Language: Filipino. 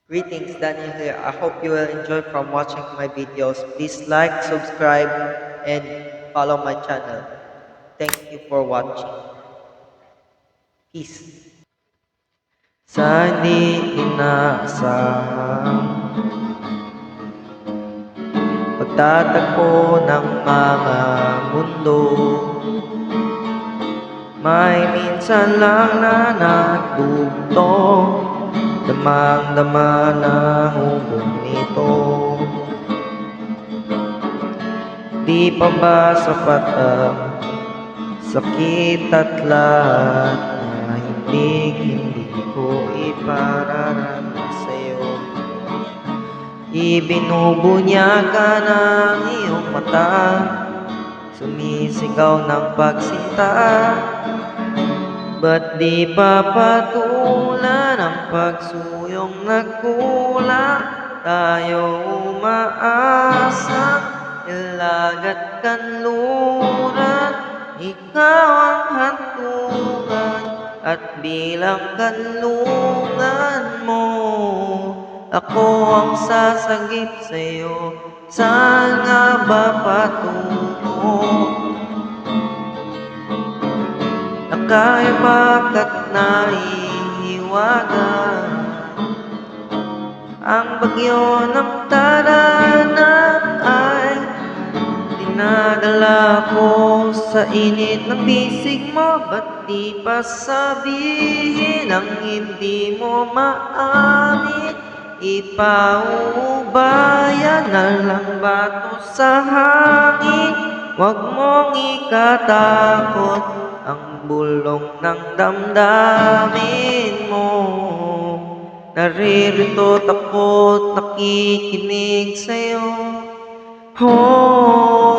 Greetings, Daniel here. I hope you will enjoy from watching my videos. Please like, subscribe, and follow my channel. Thank you for watching. Peace. Sa di inaasahang pagtatagpo ng mga mundo, may minsan lang na nagdugtong, damang-dama na hubog nito. Di pa ba sapat ang sakit at lahat na hindi ko ipararami sa'yo? Ibinubunyaga ng iyong mata, sumisigaw ng pagsinta. Ba't di pa patulan ang pagsuyong nagkulang? Tayo umaasa, ilagat kanluran. Ikaw ang hantungan at bilang kanlungan mo, ako ang sasagip sa'yo. Saan nga ba patungo? Nakaiba't naihiwaga ang bagyo ng tadhana ay dinadala ko sa init ng bisig mo. Ba't di pa sabihin ang hindi mo maamin? Ipaubayan na lang bato sa hangin. Huwag mong ikatakot ang bulong ng damdamin mo. Naririto't ako't nakikinig sa'yo. Oh,